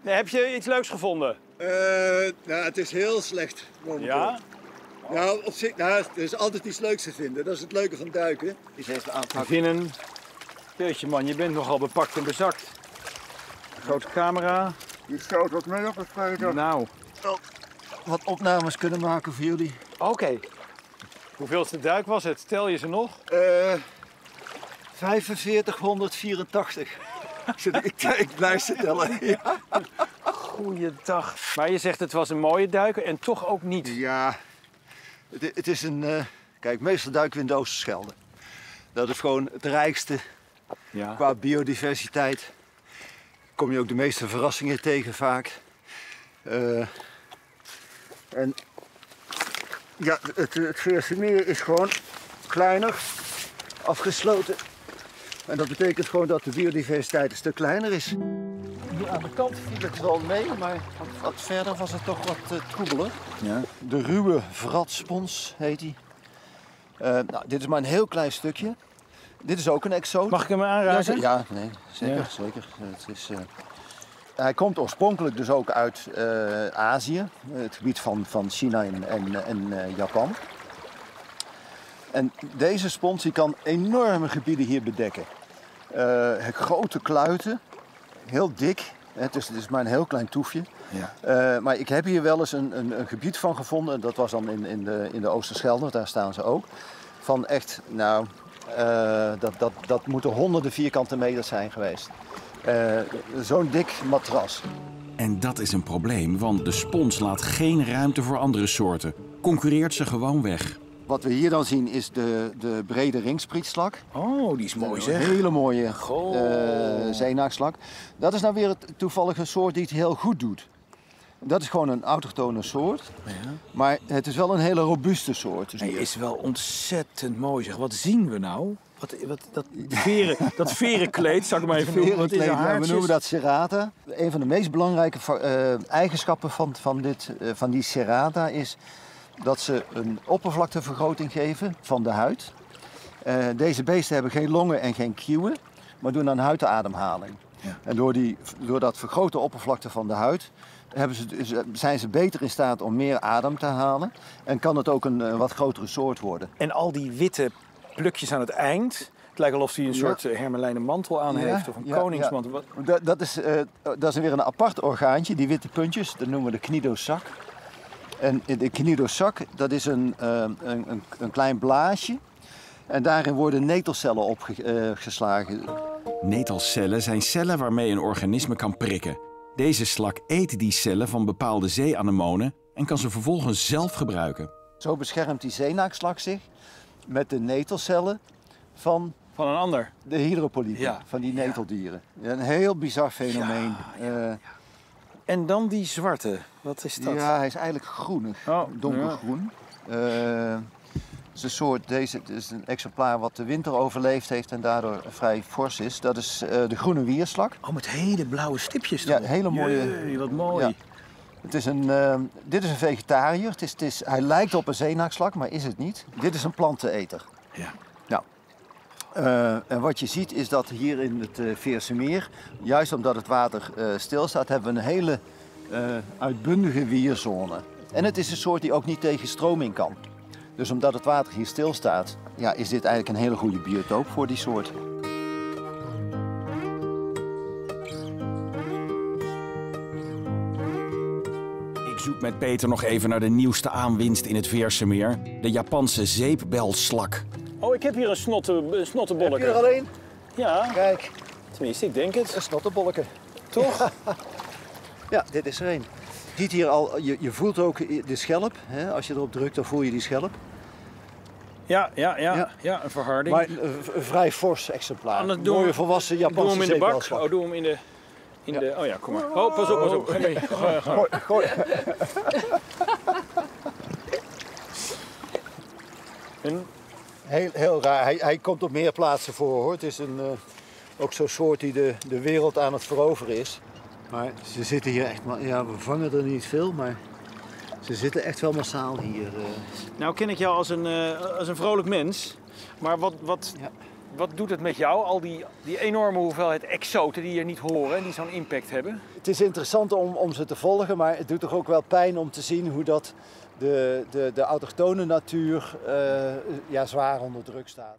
Nee, heb je iets leuks gevonden? Nou, het is heel slecht momenteel. Ja? Nou, op zich, er is altijd iets leuks te vinden. Dat is het leuke van duiken. Is even aanpakken. Vinnen. Jeetje man, je bent nogal bepakt en bezakt. Een grote camera. Je schoot wat mee op het vrijdag. Nou. Wat opnames kunnen maken voor jullie. Oké. Hoeveelste duik was het? Tel je ze nog? 4584. Ik blijf ze tellen. Ja. Goeiedag. Maar je zegt het was een mooie duiker en toch ook niet. Ja, het is een... kijk, meestal duiken we in de Oosterschelde. Dat is gewoon het rijkste qua biodiversiteit. Kom je ook de meeste verrassingen tegen vaak. En ja, het Veersemeer is gewoon kleiner, afgesloten. En dat betekent gewoon dat de biodiversiteit een stuk kleiner is. Hier aan de kant viel het wel mee, maar wat verder was het toch wat troebeler. Ja. De ruwe vratspons heet die. Nou, dit is maar een heel klein stukje. Dit is ook een exoot. Mag ik hem aanraken? Ja, nee, zeker. Ja. Zeker. Het is, hij komt oorspronkelijk dus ook uit Azië, het gebied van China en Japan. En deze spons die kan enorme gebieden hier bedekken. Grote kluiten, heel dik. Het is maar een heel klein toefje. Ja. Maar ik heb hier wel eens een gebied van gevonden. Dat was dan in de Oosterschelde, daar staan ze ook. Van echt, nou, dat moeten honderden vierkante meters zijn geweest. Zo'n dik matras. En dat is een probleem, want de spons laat geen ruimte voor andere soorten. Concurreert ze gewoon weg. Wat we hier dan zien is de brede ringsprietslak. Oh, die is mooi zeg. Een hele mooie zeenaakslak. Dat is nou weer toevallig een soort die het heel goed doet. Dat is gewoon een autochtone soort. Ja. Maar het is wel een hele robuuste soort. Dus hij is wel ontzettend mooi zeg. Wat zien we nou? Dat verenkleed, zal ik maar even noemen. Wat is we noemen dat serrata. Een van de meest belangrijke eigenschappen van die serrata is dat ze een oppervlaktevergroting geven van de huid. Deze beesten hebben geen longen en geen kieuwen, maar doen aan huidademhaling. Ja. En door dat vergrote oppervlakte van de huid zijn ze beter in staat om meer adem te halen. En kan het ook een wat grotere soort worden. En al die witte plukjes aan het eind. Het lijkt alsof hij een soort hermelijnen mantel aan heeft of een koningsmantel. Ja. Dat is weer een apart orgaantje, die witte puntjes. Dat noemen we de cnidosac. En de cnidosac, dat is een klein blaasje. En daarin worden netelcellen opgeslagen. Netelcellen zijn cellen waarmee een organisme kan prikken. Deze slak eet die cellen van bepaalde zeeanemonen en kan ze vervolgens zelf gebruiken. Zo beschermt die zeenaakslak zich met de netelcellen van een ander. De hydropolypen, van die neteldieren. Ja, een heel bizar fenomeen. Ja. En dan die zwarte, wat is dat? Ja, hij is eigenlijk groenig, donkergroen. Deze is een exemplaar wat de winter overleefd heeft en daardoor vrij fors is. Dat is de groene wierslak. Oh, met hele blauwe stipjes erop. Ja, hele mooie. Jee, wat mooi. Ja. Dit is een vegetariër. Hij lijkt op een zeenaakslak, maar is het niet. Dit is een planteneter. Ja. Nou, en wat je ziet is dat hier in het Veersemeer, juist omdat het water stilstaat, hebben we een hele uitbundige wierzone. En het is een soort die ook niet tegen stroming kan. Dus omdat het water hier stilstaat, is dit eigenlijk een hele goede biotoop voor die soort. Ik zoek met Peter nog even naar de nieuwste aanwinst in het Veersemeer. De Japanse zeepbelslak. Oh, ik heb hier een snottebolleke. Heb je er alleen? Ja. Kijk. Tenminste, ik denk het. Een snottebolleke. Toch? Ja, dit is er een. Je ziet hier al, je voelt ook de schelp. Hè? Als je erop drukt, dan voel je die schelp. Ja, een verharding. Maar een vrij fors exemplaar. Een mooie volwassen Japanse zeepbelslak. Doe hem in de bak. Doe hem in de... Oh ja, kom maar. Oh, pas op. Ga mee. Gooi. Heel raar. Hij komt op meer plaatsen voor, hoor. Het is ook zo'n soort die de wereld aan het veroveren is. Maar ze zitten hier echt... Ja, we vangen er niet veel, maar... Ze zitten echt wel massaal hier. Nou ken ik jou als een vrolijk mens. Maar Wat doet het met jou, al die enorme hoeveelheid exoten die je niet horen en die zo'n impact hebben? Het is interessant om ze te volgen, maar het doet toch ook wel pijn om te zien hoe dat de autochtone natuur zwaar onder druk staat.